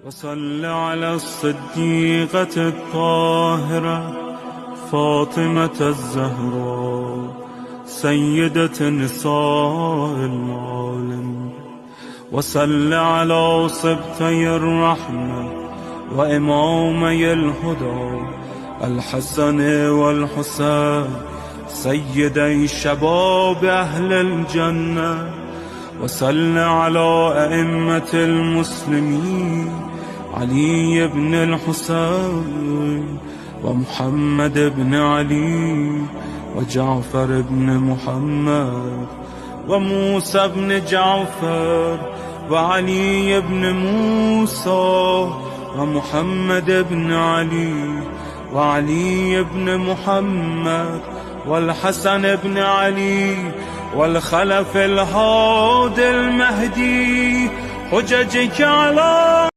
وصل على الصديقة الطاهرة فاطمة الزهراء سيدة نساء العالم. وصل على صبتي الرحمة وإمامي الهدى الحسن والحسين سيدي شباب أهل الجنة. وصل على أئمة المسلمين علي بن الحسين ومحمد بن علي وجعفر بن محمد وموسى بن جعفر وعلي بن موسى ومحمد بن علي وعلي بن محمد والحسن بن علي والخلف الهادي المهدي. حججك على